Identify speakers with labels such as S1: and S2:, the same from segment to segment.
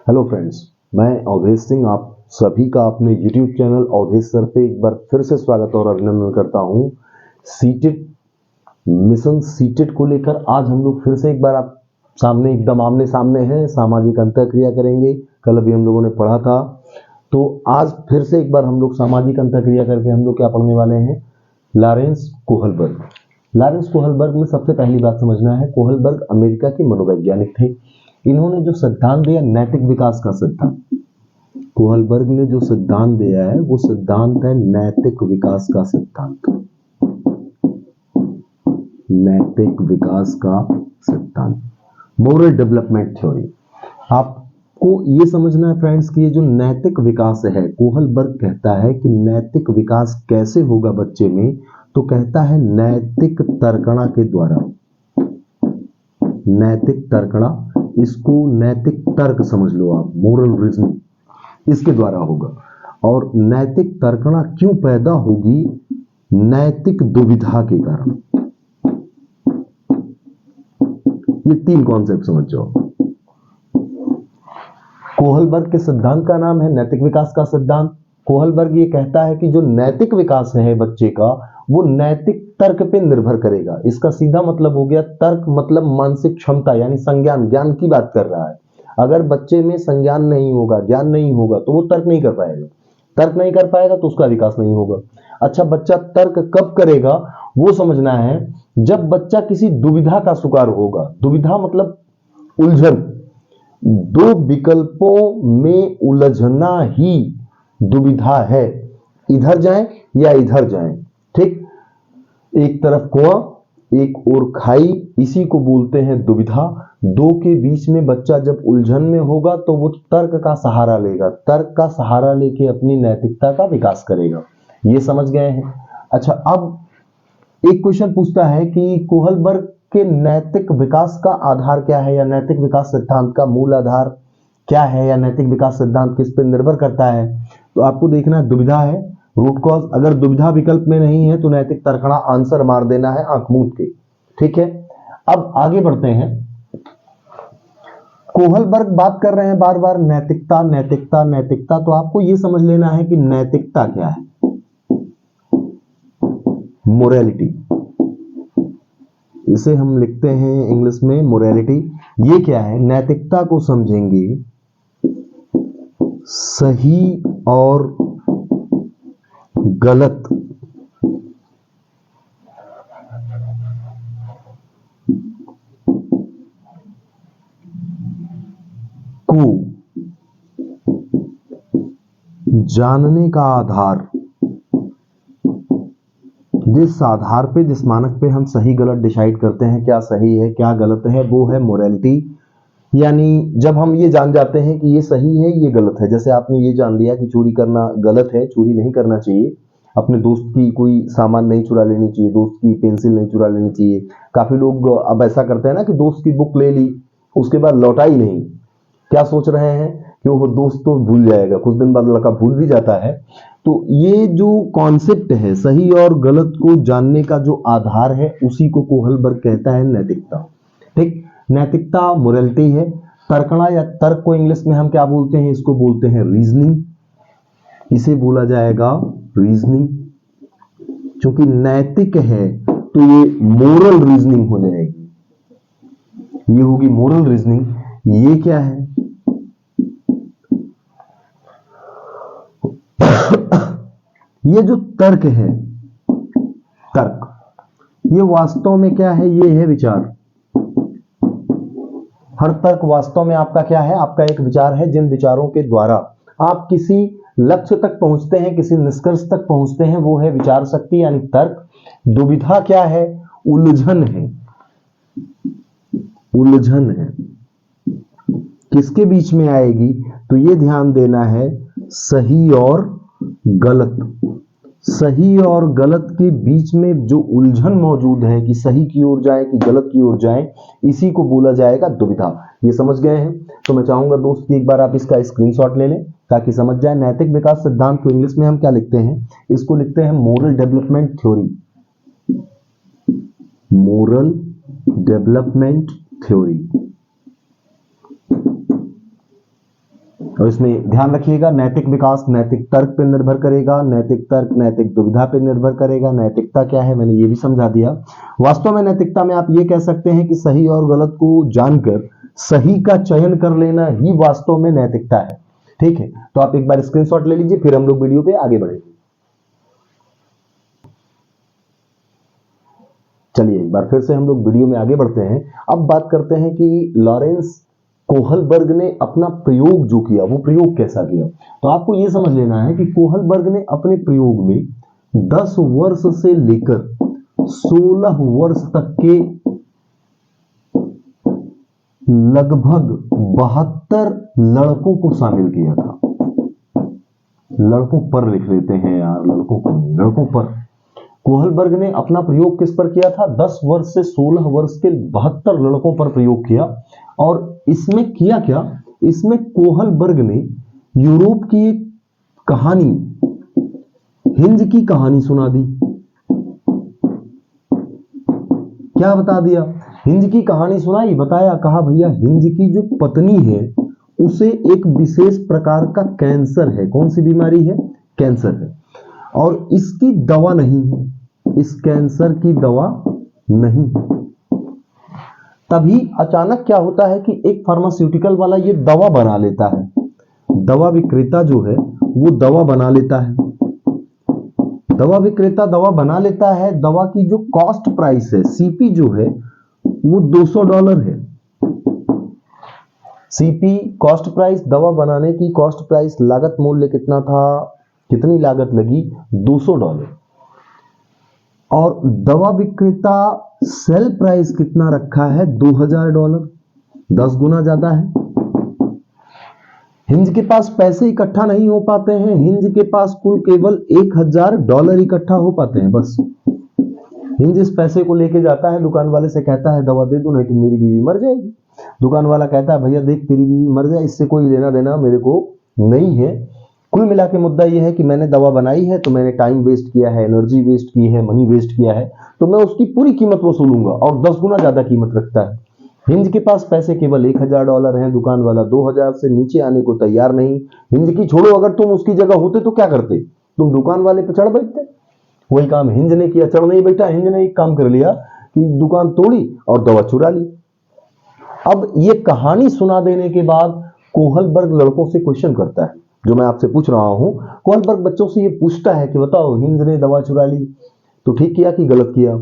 S1: Hello friends, मैं अवधेश सिंह आप सभी का अपने यूट्यूब चैनल अवधेश सर पे एक बार फिर से स्वागत और अभिनंदन करता हूं। सीटेट मिशन सीटेट को लेकर आज हम लोग फिर से एक बार आप सामने एकदम आमने सामने हैं, सामाजिक अंतःक्रिया करेंगे। कल अभी हम लोगों ने पढ़ा था, तो आज फिर से एक बार हम लोग सामाजिक अंतःक्रिया करके हम लोग क्या पढ़ने वाले हैं, लॉरेंस कोहलबर्ग। लॉरेंस कोहलबर्ग में सबसे पहली बात समझना है, कोहलबर्ग अमेरिका के मनोवैज्ञानिक थे। इन्होंने जो सिद्धांत दिया नैतिक विकास का सिद्धांत, कोहलबर्ग ने जो सिद्धांत दिया है वो सिद्धांत है नैतिक विकास का सिद्धांत। नैतिक विकास का सिद्धांत, मोरल डेवलपमेंट थ्योरी। आपको ये समझना है फ्रेंड्स कि ये जो नैतिक विकास है, कोहलबर्ग कहता है कि नैतिक विकास कैसे होगा बच्चे में, तो कहता है नैतिक तर्कणा के द्वारा। नैतिक तर्कणा, इसको नैतिक तर्क समझ लो आप, मोरल रीजनिंग, इसके द्वारा होगा। और नैतिक तर्कणा क्यों पैदा होगी? नैतिक दुविधा के कारण। ये तीन कॉन्सेप्ट समझ जाओ। कोहलबर्ग के सिद्धांत का नाम है नैतिक विकास का सिद्धांत। कोहलबर्ग ये कहता है कि जो नैतिक विकास है बच्चे का, वो नैतिक तर्क पे निर्भर करेगा। इसका सीधा मतलब हो गया, तर्क मतलब मानसिक क्षमता यानी संज्ञान, ज्ञान की बात कर रहा है। अगर बच्चे में संज्ञान नहीं होगा, ज्ञान नहीं होगा, तो वो तर्क नहीं कर पाएगा। तर्क नहीं कर पाएगा तो उसका विकास नहीं होगा। अच्छा, बच्चा तर्क कब करेगा वो समझना है, जब बच्चा किसी दुविधा का शिकार होगा। दुविधा मतलब उलझन, दो विकल्पों में उलझना ही दुविधा है। इधर जाएं या इधर जाएं, ठीक। एक तरफ कुआं, एक और खाई, इसी को बोलते हैं दुविधा। दो के बीच में बच्चा जब उलझन में होगा तो वो तर्क का सहारा लेगा। तर्क का सहारा लेके अपनी नैतिकता का विकास करेगा। ये समझ गए हैं? अच्छा, अब एक क्वेश्चन पूछता है कि कोहलबर्ग के नैतिक विकास का आधार क्या है, या नैतिक विकास सिद्धांत का मूल आधार क्या है, या नैतिक विकास सिद्धांत किस पर निर्भर करता है? तो आपको देखना है, दुविधा है रूट कॉज। अगर दुविधा विकल्प में नहीं है तो नैतिक तर्कणा आंसर मार देना है आंख मूंद के, ठीक है। अब आगे बढ़ते हैं। कोहलबर्ग बात कर रहे हैं बार बार नैतिकता नैतिकता नैतिकता, तो आपको यह समझ लेना है कि नैतिकता क्या है। मोरालिटी, इसे हम लिखते हैं इंग्लिश में मोरालिटी। ये क्या है? नैतिकता को समझेंगे सही और गलत को जानने का आधार। जिस आधार पे, जिस मानक पे हम सही गलत डिसाइड करते हैं, क्या सही है क्या गलत है, वो है मोरालिटी। यानी जब हम ये जान जाते हैं कि ये सही है ये गलत है, जैसे आपने ये जान लिया कि चोरी करना गलत है, चोरी नहीं करना चाहिए, अपने दोस्त की कोई सामान नहीं चुरा लेनी चाहिए, दोस्त की पेंसिल नहीं चुरा लेनी चाहिए। काफी लोग अब ऐसा करते हैं ना कि दोस्त की बुक ले ली, उसके बाद लौटाई नहीं। क्या सोच रहे हैं कि वो दोस्त तो भूल जाएगा, कुछ दिन बाद लड़का भूल भी जाता है। तो ये जो कॉन्सेप्ट है सही और गलत को जानने का जो आधार है, उसी को कोहलबर्ग कहता है नैतिकता, ठीक। नैतिकता मोरालिटी है। तर्कणा या तर्क को इंग्लिश में हम क्या बोलते हैं? इसको बोलते हैं रीजनिंग, इसे बोला जाएगा रीजनिंग। क्योंकि नैतिक है तो ये मोरल रीजनिंग हो जाएगी, ये होगी मोरल रीजनिंग। ये क्या है? ये जो तर्क है, तर्क, ये वास्तव में क्या है? ये है विचार। हर तर्क वास्तव में आपका क्या है? आपका एक विचार है, जिन विचारों के द्वारा आप किसी लक्ष्य तक पहुंचते हैं, किसी निष्कर्ष तक पहुंचते हैं, वो है विचार शक्ति यानी तर्क। दुविधा क्या है? उलझन है, उलझन है। किसके बीच में आएगी? तो ये ध्यान देना है, सही और गलत। सही और गलत के बीच में जो उलझन मौजूद है कि सही की ओर जाए कि गलत की ओर जाए, इसी को बोला जाएगा दुविधा। ये समझ गए हैं? तो मैं चाहूंगा दोस्त कि एक बार आप इसका स्क्रीनशॉट ले लें ताकि समझ जाए। नैतिक विकास सिद्धांत को इंग्लिश में हम क्या लिखते हैं? इसको लिखते हैं moral development theory. Moral development theory. और इसमें ध्यान रखिएगा, नैतिक विकास नैतिक तर्क पर निर्भर करेगा, नैतिक तर्क नैतिक दुविधा पर निर्भर करेगा। नैतिकता क्या है मैंने ये भी समझा दिया। वास्तव में नैतिकता में आप ये कह सकते हैं कि सही और गलत को जानकर सही का चयन कर लेना ही वास्तव में नैतिकता है। ठीक है, तो आप एक बार स्क्रीनशॉट ले लीजिए, फिर हम लोग वीडियो पे आगे बढ़ेंगे। चलिए एक बार फिर से हम लोग वीडियो में आगे बढ़ते हैं। अब बात करते हैं कि लॉरेंस कोहलबर्ग ने अपना प्रयोग जो किया वो प्रयोग कैसा किया। तो आपको यह समझ लेना है कि कोहलबर्ग ने अपने प्रयोग में 10 वर्ष से लेकर 16 वर्ष तक के लगभग 72 लड़कों को शामिल किया था। लड़कों पर लिख लेते हैं यार, लड़कों को नहीं, लड़कों पर। कोहलबर्ग ने अपना प्रयोग किस पर किया था? 10 वर्ष से 16 वर्ष के 72 लड़कों पर प्रयोग किया। और इसमें किया क्या? इसमें कोहलबर्ग ने यूरोप की एक कहानी, हिंज की कहानी सुना दी। क्या बता दिया? हिंज की कहानी सुनाई, बताया, कहा भैया हिंज की जो पत्नी है उसे एक विशेष प्रकार का कैंसर है। कौन सी बीमारी है? कैंसर है, और इसकी दवा नहीं है, इस कैंसर की दवा नहीं है। तभी अचानक क्या होता है कि एक फार्मास्यूटिकल वाला ये दवा बना लेता है, दवा विक्रेता जो है वो दवा बना लेता है। दवा विक्रेता दवा बना लेता है। दवा की जो कॉस्ट प्राइस है, सीपी जो है वो $200 है। सीपी कॉस्ट प्राइस, दवा बनाने की कॉस्ट प्राइस, लागत मूल्य कितना था? कितनी लागत लगी? $200। और दवा विक्रेता सेल प्राइस कितना रखा है? $2000, 10 गुना ज्यादा है। हिंज के पास पैसे इकट्ठा नहीं हो पाते हैं, हिंज के पास कुल केवल $1000 इकट्ठा हो पाते हैं बस। हिंज इस पैसे को लेके जाता है, दुकान वाले से कहता है दवा दे दो नहीं तो मेरी बीवी मर जाएगी। दुकान वाला कहता है भैया देख तेरी बीवी मर जाए, इससे कोई लेना देना मेरे को नहीं है। कुल मिला के मुद्दा यह है कि मैंने दवा बनाई है तो मैंने टाइम वेस्ट किया है, एनर्जी वेस्ट की है, मनी वेस्ट किया है, तो मैं उसकी पूरी कीमत वसूलूंगा। और 10 गुना ज्यादा कीमत रखता है। हिंज के पास पैसे केवल $1000 हैं, दुकान वाला 2000 से नीचे आने को तैयार नहीं। हिंज की छोड़ो, अगर तुम उसकी जगह होते तो क्या करते? तुम दुकान वाले पे चढ़ बैठते। वही काम हिंज ने किया, चढ़ नहीं बैठा। हिंज ने एक काम कर लिया कि दुकान तोड़ी और दवा चुरा ली। अब ये कहानी सुना देने के बाद कोहलबर्ग लड़कों से क्वेश्चन करता है, जो मैं आपसे पूछ रहा हूं। कोहलबर्ग बच्चों से ये पूछता है कि बताओ हिंज ने दवा चुरा ली तो ठीक किया कि गलत किया?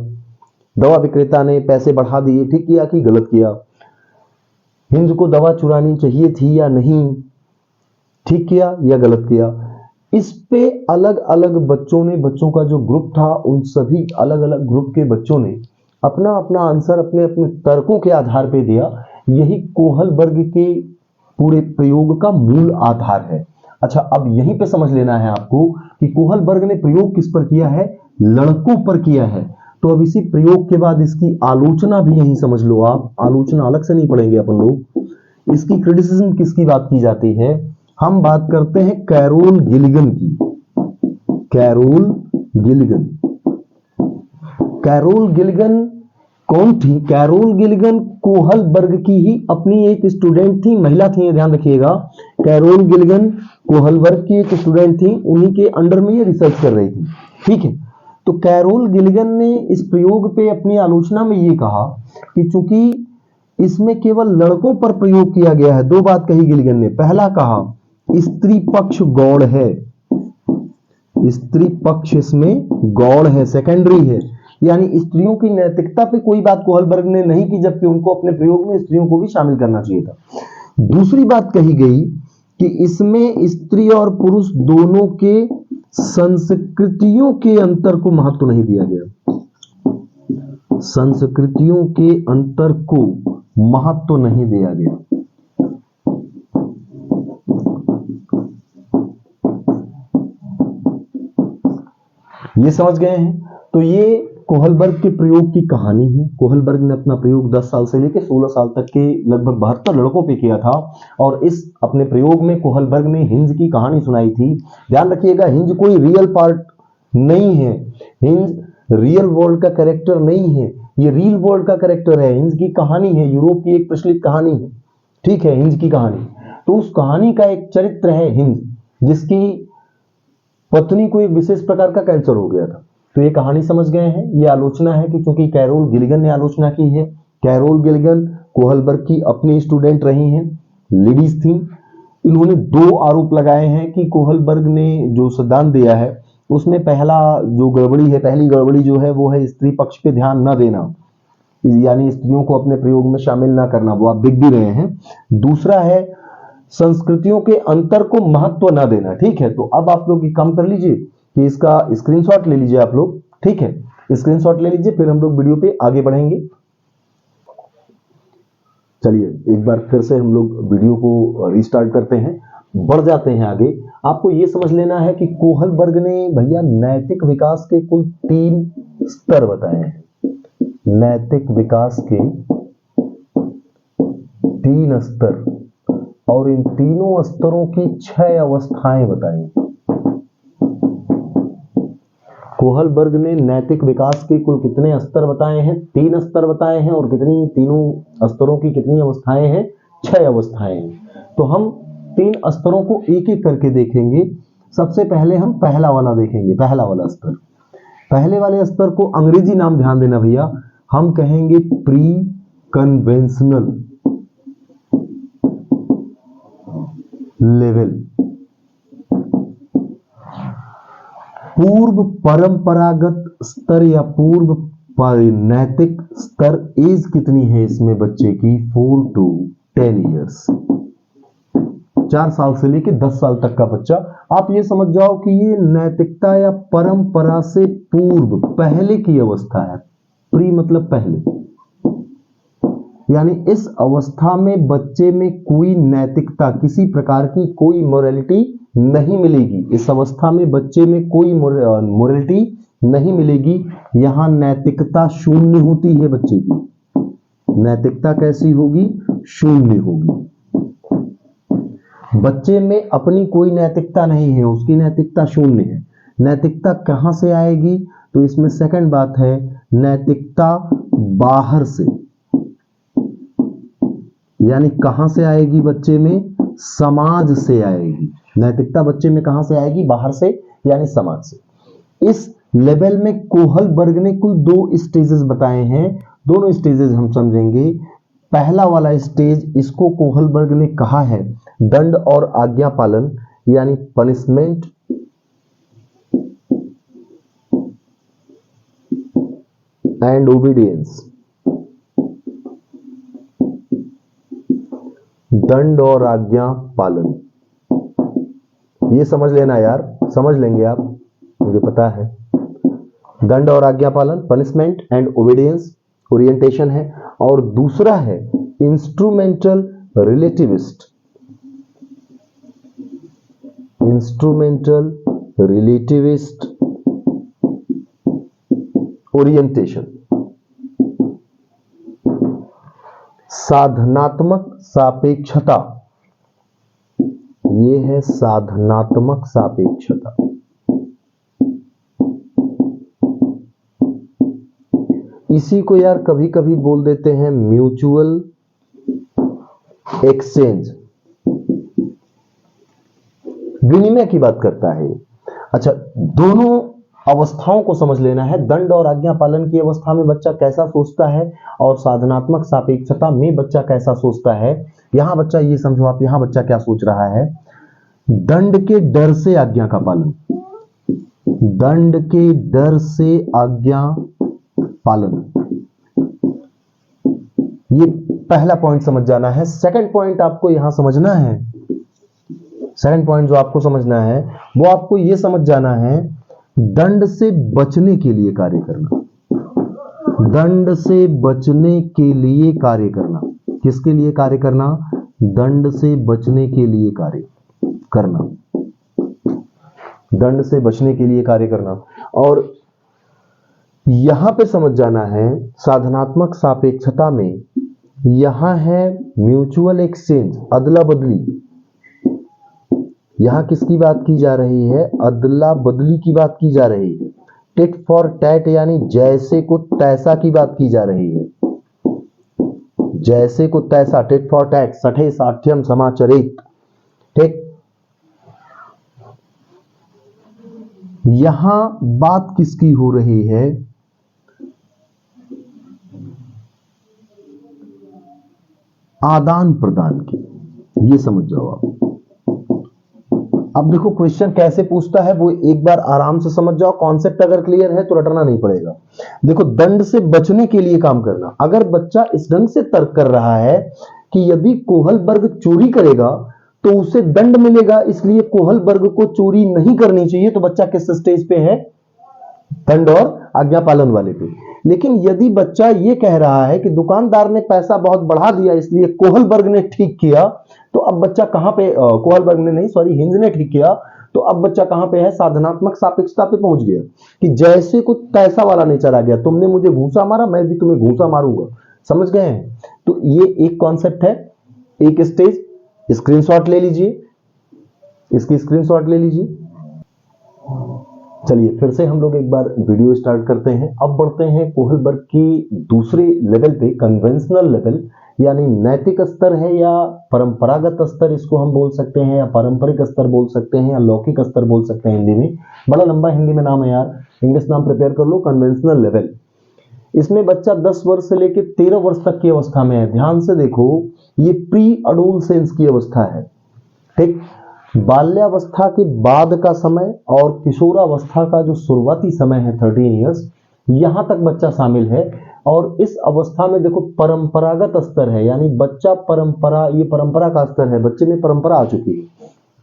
S1: दवा विक्रेता ने पैसे बढ़ा दिए, ठीक किया कि गलत किया? हिंज को दवा चुरानी चाहिए थी या नहीं, ठीक किया या गलत किया? इस पे अलग अलग बच्चों ने, बच्चों का जो ग्रुप था उन सभी अलग अलग ग्रुप के बच्चों ने अपना अपना आंसर अपने अपने तर्कों के आधार पे दिया। यही कोहलबर्ग के पूरे प्रयोग का मूल आधार है। अच्छा, अब यहीं पे समझ लेना है आपको कि कोहलबर्ग ने प्रयोग किस पर किया है? लड़कों पर किया है। तो अब इसी प्रयोग के बाद इसकी आलोचना भी यहीं समझ लो आप। आलोचना अलग से नहीं पढ़ेंगे अपन लोग। इसकी क्रिटिसिज्म किसकी बात की जाती है? हम बात करते हैं कैरोल गिलिगन की। Carol Gilligan. कैरोल गिलिगन कौन थी? कैरोल गिलिगन कोहलबर्ग की ही अपनी एक स्टूडेंट थी, महिला थी, ध्यान रखिएगा। कैरोल गिलिगन कोहलबर्ग की एक स्टूडेंट थी, उन्हीं के अंडर में ये रिसर्च कर रही थी। ठीक है, तो कैरोल गिलिगन ने इस प्रयोग पे अपनी आलोचना में ये कहा कि चूंकि इसमें केवल लड़कों पर प्रयोग किया गया है। दो बात कही गिलिगन ने। पहला कहा स्त्री पक्ष गौड़ है, स्त्री पक्ष इसमें गौड़ है, सेकेंडरी है, यानी स्त्रियों की नैतिकता पे कोई बात कोहलबर्ग ने नहीं की, जबकि उनको अपने प्रयोग में स्त्रियों को भी शामिल करना चाहिए था। दूसरी बात कही गई कि इसमें स्त्री और पुरुष दोनों के संस्कृतियों के अंतर को महत्व नहीं दिया गया। संस्कृतियों के अंतर को महत्व नहीं दिया गया। ये समझ गए हैं? तो ये कोहलबर्ग के प्रयोग की कहानी है। कोहलबर्ग ने अपना प्रयोग 10 साल से लेकर 16 साल तक के लगभग 72 लड़कों पे किया था। और इस अपने प्रयोग में कोहलबर्ग ने हिंज की कहानी सुनाई थी। ध्यान रखिएगा, हिंज कोई रियल पार्ट नहीं है, हिंज रियल वर्ल्ड का कैरेक्टर नहीं है, ये रियल वर्ल्ड का कैरेक्टर है। हिंज की कहानी है, यूरोप की एक प्रचलित कहानी है। ठीक है, हिंज की कहानी। तो उस कहानी का एक चरित्र है हिंद, जिसकी पत्नी को एक विशेष प्रकार का कैंसर हो गया था। तो ये कहानी समझ गए हैं। ये आलोचना है कि चूंकि कैरोल गिलिगन ने आलोचना की है। कैरोल गिलिगन कोहलबर्ग की अपनी स्टूडेंट रही हैं, लेडीज थी। इन्होंने 2 आरोप लगाए हैं कि कोहलबर्ग ने जो सिद्धांत दिया है उसमें पहला जो गड़बड़ी है, पहली गड़बड़ी जो है वो है स्त्री पक्ष पे ध्यान न देना, यानी स्त्रियों को अपने प्रयोग में शामिल ना करना, वो आप देख भी रहे हैं। दूसरा है संस्कृतियों के अंतर को महत्व न देना। ठीक है, तो अब आप लोग काम कर लीजिए कि इसका स्क्रीनशॉट ले लीजिए आप लोग। ठीक है, स्क्रीनशॉट ले लीजिए, फिर हम लोग वीडियो पे आगे बढ़ेंगे। चलिए एक बार फिर से हम लोग वीडियो को रिस्टार्ट करते हैं, बढ़ जाते हैं आगे। आपको ये समझ लेना है कि कोहलबर्ग ने भैया नैतिक विकास के कुल 3 स्तर बताए हैं। नैतिक विकास के 3 स्तर, और इन तीनों स्तरों की 6 अवस्थाएं बताई। कोहलबर्ग ने नैतिक विकास के कुल कितने स्तर बताए हैं? 3 स्तर बताए हैं। और कितनी, तीनों स्तरों की कितनी अवस्थाएं हैं? 6 अवस्थाएं हैं। तो हम 3 स्तरों को एक एक करके देखेंगे। सबसे पहले हम पहला वाला देखेंगे, पहला वाला स्तर। पहले वाले स्तर को अंग्रेजी नाम ध्यान देना भैया, हम कहेंगे प्री कन्वेंशनल लेवल, पूर्व परंपरागत स्तर या पूर्व नैतिक स्तर। एज कितनी है इसमें बच्चे की? 4 to 10 ईयर्स, 4 साल से लेकर 10 साल तक का बच्चा। आप ये समझ जाओ कि ये नैतिकता या परंपरा से पूर्व, पहले की अवस्था है। प्री मतलब पहले, यानी इस अवस्था में बच्चे में कोई नैतिकता, किसी प्रकार की कोई मोरालिटी नहीं मिलेगी। इस अवस्था में बच्चे में कोई मोरालिटी नहीं मिलेगी। यहां नैतिकता शून्य होती है बच्चे की। नैतिकता कैसी होगी? शून्य होगी। बच्चे में अपनी कोई नैतिकता नहीं है, उसकी नैतिकता शून्य है। नैतिकता कहां से आएगी? तो इसमें सेकंड बात है, नैतिकता बाहर से, यानी कहां से आएगी बच्चे में? समाज से आएगी। नैतिकता बच्चे में कहां से आएगी? बाहर से, यानी समाज से। इस लेवल में कोहलबर्ग ने कुल 2 स्टेजेस बताए हैं। दोनों स्टेजेस हम समझेंगे। पहला वाला स्टेज, इसको कोहलबर्ग ने कहा है दंड और आज्ञा पालन, यानी पनिशमेंट एंड ओबीडियंस। दंड और आज्ञा पालन, ये समझ लेना यार, समझ लेंगे आप, मुझे पता है। दंड और आज्ञा पालन, पनिशमेंट एंड ओबीडियंस, ओरिएंटेशन है। और दूसरा है इंस्ट्रूमेंटल रिलेटिविस्ट, इंस्ट्रूमेंटल रिलेटिविस्ट ओरिएंटेशन। साधनात्मक सापेक्षता, ये है साधनात्मक सापेक्षता। इसी को यार कभी कभी बोल देते हैं म्यूचुअल एक्सचेंज, विनिमय की बात करता है। अच्छा, दोनों अवस्थाओं को समझ लेना है। दंड और आज्ञा पालन की अवस्था में बच्चा कैसा सोचता है और साधनात्मक सापेक्षता में बच्चा कैसा सोचता है। यहां बच्चा ये समझो आप, यहां बच्चा क्या सोच रहा है? दंड के डर से आज्ञा का पालन, दंड के डर से आज्ञा पालन, ये पहला पॉइंट समझ जाना है। सेकंड पॉइंट आपको यहां समझना है, सेकंड पॉइंट जो आपको समझना है वो आपको यह समझ जाना है, दंड से बचने के लिए कार्य करना। दंड से बचने के लिए कार्य करना। किसके लिए कार्य करना? दंड से बचने के लिए कार्य करना, दंड से बचने के लिए कार्य करना। और यहां पे समझ जाना है साधनात्मक सापेक्षता में, यहां है म्यूचुअल एक्सचेंज, अदला बदली। यहां किसकी बात की जा रही है? अदला बदली की बात की जा रही है। टिट फॉर टैट, यानी जैसे को तैसा की बात की जा रही है। जैसे को तैसा, टिट फॉर टैट, सठे साठ्यम समाचरित। ठीक, यहां बात किसकी हो रही है? आदान प्रदान की। ये समझ जाओ आप। अब देखो क्वेश्चन कैसे पूछता है वो एक बार आराम से समझ जाओ। कॉन्सेप्ट अगर क्लियर है तो रटना नहीं पड़ेगा। देखो, दंड से बचने के लिए काम करना। अगर बच्चा इस ढंग से तर्क कर रहा है कि यदि कोहलबर्ग चोरी करेगा तो उसे दंड मिलेगा, इसलिए कोहलबर्ग को चोरी नहीं करनी चाहिए, तो बच्चा किस स्टेज पे है? दंड और आज्ञा पालन वाले पे। लेकिन यदि बच्चा ये कह रहा है कि दुकानदार ने पैसा बहुत बढ़ा दिया इसलिए कोहलबर्ग ने ठीक किया, तो अब बच्चा कहां पे, कोहलबर्ग ने नहीं, सॉरी, हिंज ने ठीक किया, तो अब बच्चा कहां पे है? साधनात्मक सापेक्षता पे पहुंच गया कि जैसे कुछ पैसा वाला नेचर आ गया, तुमने मुझे घूसा मारा, मैं भी तुम्हें घूसा मारूंगा। समझ गए हैं? तो ये एक कॉन्सेप्ट है, एक स्टेज। स्क्रीनशॉट ले लीजिए, इसकी स्क्रीनशॉट ले लीजिए। चलिए फिर से हम लोग एक बार वीडियो स्टार्ट करते हैं। अब बढ़ते हैं कोहलबर्ग की दूसरे लेवल पे, कन्वेंशनल लेवल, यानी नैतिक स्तर है या परंपरागत स्तर इसको हम बोल सकते हैं, या पारंपरिक स्तर बोल सकते हैं, या लौकिक स्तर बोल सकते हैं। हिंदी में बड़ा लंबा हिंदी में नाम है यार, इंग्लिश नाम प्रिपेयर कर लो। कन्वेंशनल लेवल, इसमें बच्चा 10 वर्ष से लेकर 13 वर्ष तक की अवस्था में है। ध्यान से देखो, ये प्री अडोलसेंस की अवस्था है। ठीक, बाल्यावस्था के बाद का समय और किशोरावस्था का जो शुरुआती समय है 13 इयर्स, यहां तक बच्चा शामिल है। और इस अवस्था में देखो परंपरागत स्तर है, यानी बच्चा परंपरा, ये परंपरा का स्तर है, बच्चे में परंपरा आ चुकी है।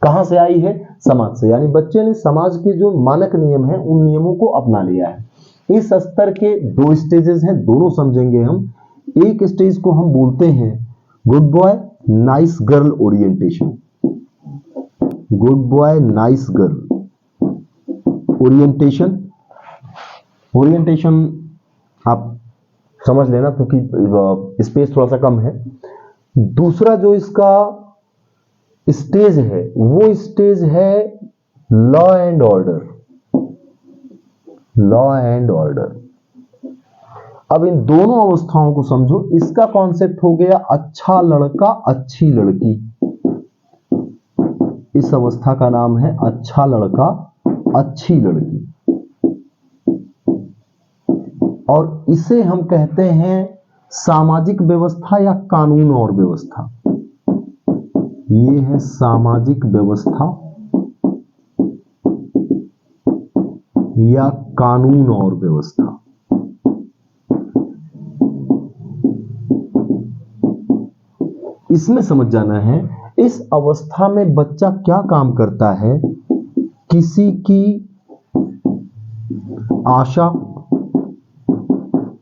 S1: कहां से आई है? समाज से, यानी बच्चे ने समाज के जो मानक नियम है उन नियमों को अपना लिया है। इस स्तर के दो स्टेजेस हैं, दोनों समझेंगे हम। एक स्टेज को हम बोलते हैं good boy nice girl orientation, good boy nice girl orientation. Orientation आप समझ लेना क्योंकि स्पेस थोड़ा सा कम है। दूसरा जो इसका स्टेज है वो स्टेज है law and order, law and order. अब इन दोनों अवस्थाओं को समझो। इसका कॉन्सेप्ट हो गया अच्छा लड़का अच्छी लड़की। इस अवस्था का नाम है अच्छा लड़का अच्छी लड़की, और इसे हम कहते हैं सामाजिक व्यवस्था या कानून और व्यवस्था। ये है सामाजिक व्यवस्था या कानून और व्यवस्था। इसमें समझ जाना है, इस अवस्था में बच्चा क्या काम करता है? किसी की आशा,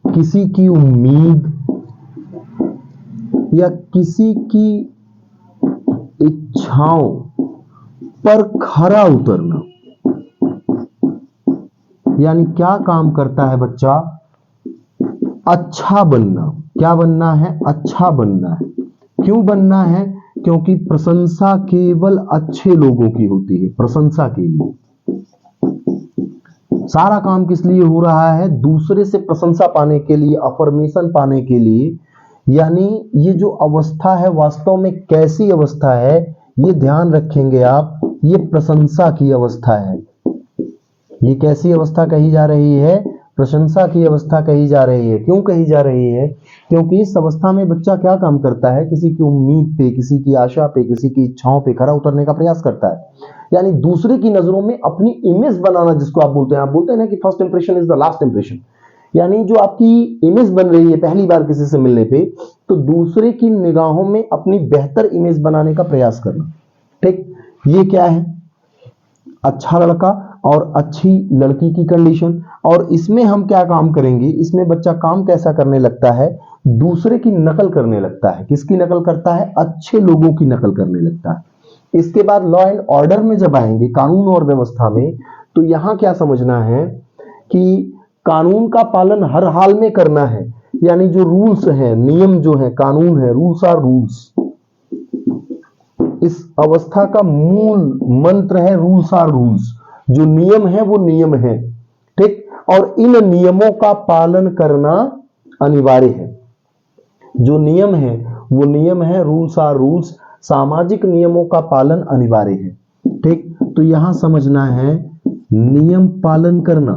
S1: किसी की उम्मीद या किसी की इच्छाओं पर खरा उतरना, यानी क्या काम करता है बच्चा? अच्छा बनना। क्या बनना है? अच्छा बनना है। क्यों बनना है? क्योंकि प्रशंसा केवल अच्छे लोगों की होती है, प्रशंसा के लिए। सारा काम किस लिए हो रहा है? दूसरे से प्रशंसा पाने के लिए, अफर्मेशन पाने के लिए। यानी ये जो अवस्था है वास्तव में कैसी अवस्था है, ये ध्यान रखेंगे आप। ये प्रशंसा की अवस्था है। ये कैसी अवस्था कही जा रही है? प्रशंसा की अवस्था कही जा रही है। क्यों कही जा रही है? क्योंकि इस अवस्था में बच्चा क्या काम करता है? किसी की उम्मीद पे, किसी की आशा पे, किसी की इच्छाओं पे खरा उतरने का प्रयास करता है। यानी दूसरे की नजरों में अपनी इमेज बनाना, जिसको आप बोलते हैं ना कि first impression is the last impression. यानी जो आपकी इमेज बन रही है पहली बार किसी से मिलने पे, तो दूसरे की निगाहों में अपनी बेहतर इमेज बनाने का प्रयास करना। ठीक, ये क्या है? अच्छा लड़का और अच्छी लड़की की कंडीशन। और इसमें हम क्या काम करेंगे? इसमें बच्चा काम कैसा करने लगता है? दूसरे की नकल करने लगता है। किसकी नकल करता है? अच्छे लोगों की नकल करने लगता है। इसके बाद लॉ एंड ऑर्डर में जब आएंगे, कानून और व्यवस्था में, तो यहां क्या समझना है कि कानून का पालन हर हाल में करना है। यानी जो रूल्स हैं, नियम जो है, कानून है, रूल्स आर रूल्स। इस अवस्था का मूल मंत्र है रूल्स आर रूल्स। जो नियम है वो नियम है। ठीक, और इन नियमों का पालन करना अनिवार्य है। जो नियम है वो नियम है, रूल्स आर रूल्स। सामाजिक नियमों का पालन अनिवार्य है। ठीक, तो यहां समझना है नियम पालन करना,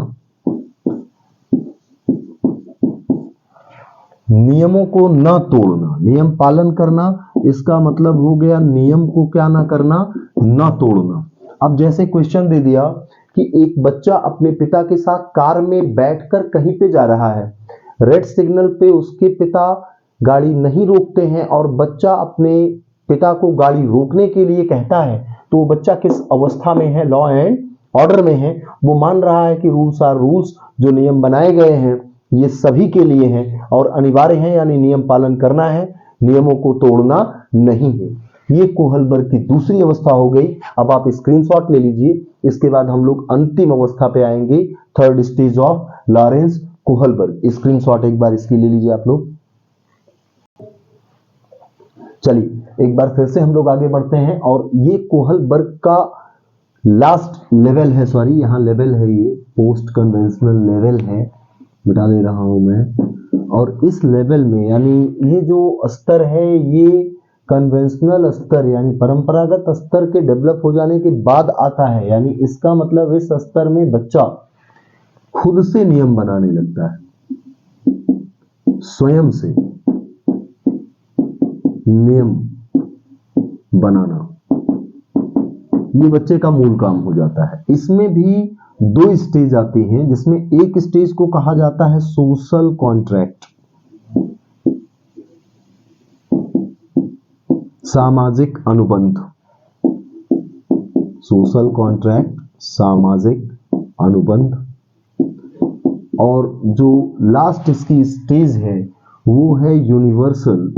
S1: नियमों को न तोड़ना, नियम पालन करना, इसका मतलब हो गया नियम को क्या ना करना, न तोड़ना। अब जैसे क्वेश्चन दे दिया कि एक बच्चा अपने पिता के साथ कार में बैठकर कहीं पे जा रहा है, रेड सिग्नल पे उसके पिता गाड़ी नहीं रोकते हैं और बच्चा अपने पिता को गाड़ी रोकने के लिए कहता है, तो वो बच्चा किस अवस्था में है, लॉ एंड ऑर्डर में है। वो मान रहा है कि रूल्स आर रूल्स, जो नियम बनाए गए हैं ये सभी के लिए हैं और अनिवार्य है, यानी नियम पालन करना है, नियमों को तोड़ना नहीं है। ये कोहलबर्ग की दूसरी अवस्था हो गई। अब आप स्क्रीनशॉट ले लीजिए, इसके बाद हम लोग अंतिम अवस्था पे आएंगे, third stage of Lawrence Kohlberg. Screenshot एक बार इसकी ले लीजिए आप लोग। चलिए एक बार फिर से हम लोग आगे बढ़ते हैं और ये कोहलबर्ग का लास्ट लेवल है, सॉरी यहाँ लेवल है, ये पोस्ट कन्वेंशनल लेवल है, मिटा दे रहा हूं मैं। और इस लेवल में यानी ये जो स्तर है ये कन्वेंशनल स्तर यानी परंपरागत स्तर के डेवलप हो जाने के बाद आता है। यानी इसका मतलब इस स्तर में बच्चा खुद से नियम बनाने लगता है, स्वयं से नियम बनाना, ये बच्चे का मूल काम हो जाता है। इसमें भी दो स्टेज आती हैं, जिसमें एक स्टेज को कहा जाता है सोशल कॉन्ट्रैक्ट, सामाजिक अनुबंध, सोशल कॉन्ट्रैक्ट, सामाजिक अनुबंध। और जो लास्ट इसकी स्टेज है वो है यूनिवर्सल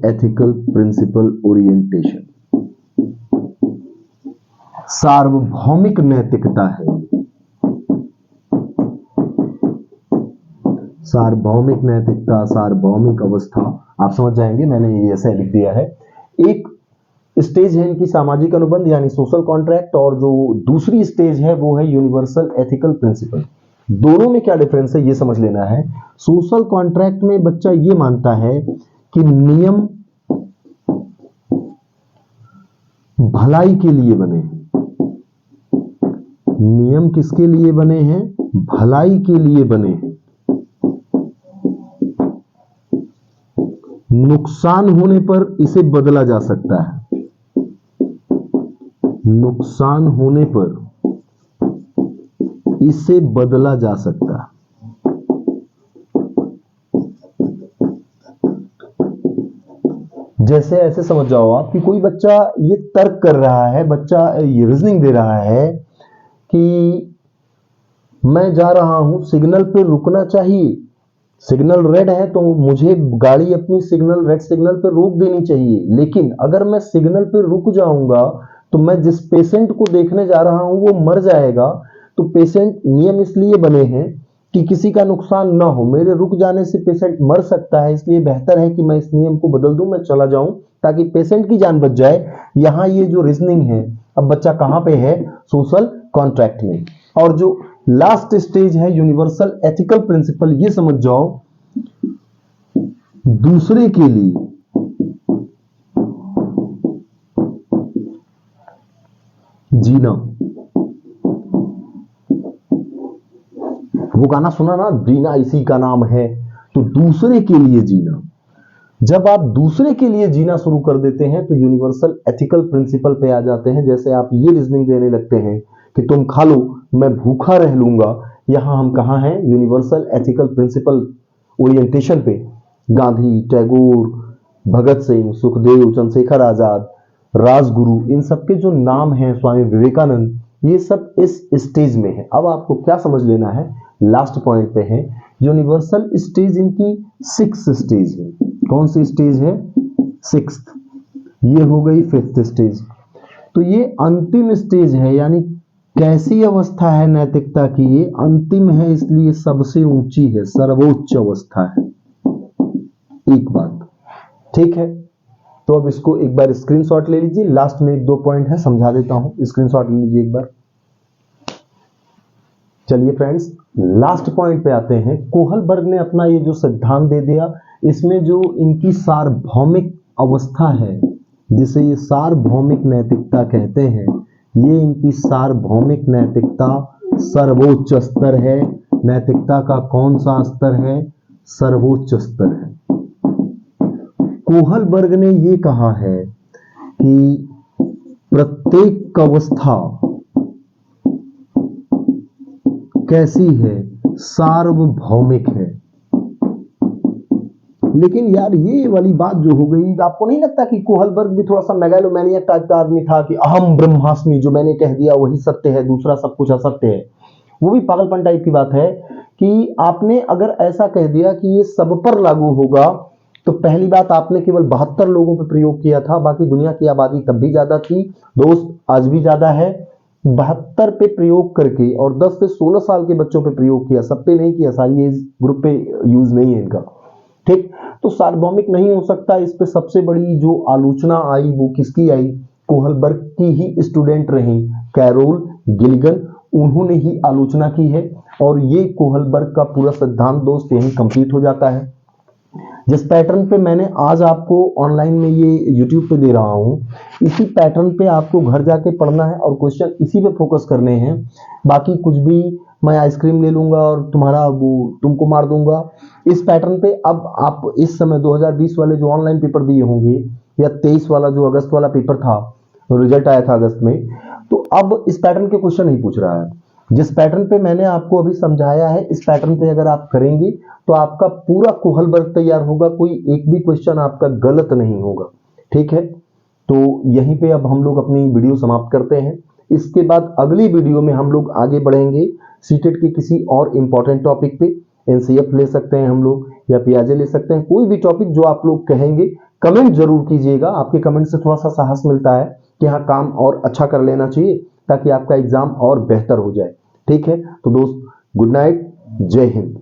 S1: एथिकल प्रिंसिपल ओरिएंटेशन, सार्वभौमिक नैतिकता है, सार्वभौमिक नैतिकता, सार्वभौमिक अवस्था, आप समझ जाएंगे, मैंने ये ऐसे लिख दिया है। एक स्टेज है इनकी सामाजिक अनुबंध यानी सोशल कॉन्ट्रैक्ट, और जो दूसरी स्टेज है वो है यूनिवर्सल एथिकल प्रिंसिपल। दोनों में क्या डिफरेंस है ये समझ लेना है। सोशल कॉन्ट्रैक्ट में बच्चा ये मानता है कि नियम भलाई के लिए बने हैं, नियम किसके लिए बने हैं, भलाई के लिए बने हैं। नुकसान होने पर इसे बदला जा सकता है, नुकसान होने पर इसे बदला जा सकता है। जैसे ऐसे समझ जाओ आप कि कोई बच्चा ये तर्क कर रहा है, बच्चा ये रीजनिंग दे रहा है कि मैं जा रहा हूं, सिग्नल पे रुकना चाहिए, सिग्नल रेड है तो मुझे गाड़ी अपनी सिग्नल रेड सिग्नल पे रोक देनी चाहिए, लेकिन अगर मैं सिग्नल पे रुक जाऊंगा तो मैं जिस पेशेंट को देखने जा रहा हूं वो मर जाएगा। तो पेशेंट नियम इसलिए बने हैं कि किसी का नुकसान ना हो, मेरे रुक जाने से पेशेंट मर सकता है, इसलिए बेहतर है कि मैं इस नियम को बदल दूं, मैं चला जाऊं ताकि पेशेंट की जान बच जाए। यहां ये जो रीजनिंग है, अब बच्चा कहां पे है, सोशल कॉन्ट्रैक्ट में। और जो लास्ट स्टेज है यूनिवर्सल एथिकल प्रिंसिपल, ये समझ जाओ दूसरे के लिए जीना। वो गाना सुना ना, जीना इसी का नाम है, तो दूसरे के लिए जीना। जब आप दूसरे के लिए जीना शुरू कर देते हैं तो यूनिवर्सल एथिकल प्रिंसिपल पे आ जाते हैं। जैसे आप ये रीजनिंग देने लगते हैं कि तुम खा लो मैं भूखा रह लूंगा, यहां हम कहां हैं, यूनिवर्सल एथिकल प्रिंसिपल ओरिएंटेशन पे। गांधी, टैगोर, भगत सिंह, सुखदेव, चंद्रशेखर आजाद, राजगुरु, इन सबके जो नाम हैं, स्वामी विवेकानंद, ये सब इस स्टेज में है। अब आपको क्या समझ लेना है, लास्ट पॉइंट पे है, यूनिवर्सल स्टेज इनकी 6th स्टेज है। कौन सी स्टेज है, 6th। ये हो गई 5th स्टेज। तो ये अंतिम स्टेज है, यानी कैसी अवस्था है नैतिकता की, ये अंतिम है, इसलिए सबसे ऊंची है, सर्वोच्च अवस्था है। एक बात ठीक है, तो अब इसको एक बार स्क्रीनशॉट ले लीजिए, लास्ट में 1-2 पॉइंट है समझा देता हूं, स्क्रीनशॉट ले लीजिए एक बार। चलिए फ्रेंड्स, लास्ट पॉइंट पे आते हैं। कोहलबर्ग ने अपना ये जो सिद्धांत दे दिया, इसमें जो इनकी सार्वभौमिक अवस्था है, जिसे ये सार्वभौमिक नैतिकता कहते हैं, ये इनकी सार्वभौमिक नैतिकता सर्वोच्च स्तर है। नैतिकता का कौन सा स्तर है? सर्वोच्च स्तर है। कोहलबर्ग ने ये कहा है कि प्रत्येक अवस्था कैसी है? सार्वभौमिक है। लेकिन यार ये वाली बात जो हो गई, आपको नहीं लगता कि कोहलबर्ग भी थोड़ा सा मेगालोमैनियक टाइप का आदमी था कि अहम ब्रह्मास्मि, जो मैंने कह दिया वही सत्य है, दूसरा सब कुछ असत्य है? वो भी पागलपन टाइप की बात है कि आपने अगर ऐसा कह दिया कि ये सब पर लागू होगा, तो पहली बात आपने केवल 72 लोगों पर प्रयोग किया था, बाकी दुनिया की आबादी तब भी ज्यादा थी दोस्त, आज भी ज्यादा है। 72 पे प्रयोग करके और 10 से 16 साल के बच्चों पे प्रयोग किया, सब पे नहीं किया, सारी एज ग्रुप पे यूज नहीं है इनका, ठीक। तो सार्वभौमिक नहीं हो सकता। इस पे सबसे बड़ी जो आलोचना आई वो किसकी आई? कोहलबर्ग की ही स्टूडेंट रही कैरोल गिल्लिगन, उन्होंने ही आलोचना की है। और ये कोहलबर्ग का पूरा सिद्धांत दोस्त यही कंप्लीट हो जाता है। जिस पैटर्न पे मैंने आज आपको ऑनलाइन में ये यूट्यूब पे दे रहा हूँ, इसी पैटर्न पे आपको घर जाके पढ़ना है और क्वेश्चन इसी पे फोकस करने हैं। बाकी कुछ भी मैं आइसक्रीम ले लूंगा और तुम्हारा वो तुमको मार दूंगा, इस पैटर्न पे अब आप इस समय 2020 वाले जो ऑनलाइन पेपर दिए होंगे या 23 वाला जो अगस्त वाला पेपर था, रिजल्ट आया था अगस्त में, तो अब इस पैटर्न के क्वेश्चन नहीं पूछ रहा है। जिस पैटर्न पे मैंने आपको अभी समझाया है, इस पैटर्न पे अगर आप करेंगे तो आपका पूरा कोहलबर्ग तैयार होगा, कोई एक भी क्वेश्चन आपका गलत नहीं होगा, ठीक है। तो यहीं पे अब हम लोग अपनी वीडियो समाप्त करते हैं। इसके बाद अगली वीडियो में हम लोग आगे बढ़ेंगे सीटेट के किसी और इंपॉर्टेंट टॉपिक पे। एनसीएफ ले सकते हैं हम लोग या पियाजे ले सकते हैं, कोई भी टॉपिक जो आप लोग कहेंगे कमेंट जरूर कीजिएगा। आपके कमेंट से थोड़ा सा साहस मिलता है कि हाँ, काम और अच्छा कर लेना चाहिए ताकि आपका एग्जाम और बेहतर हो जाए, ठीक है। तो दोस्त, गुड नाइट, जय हिंद।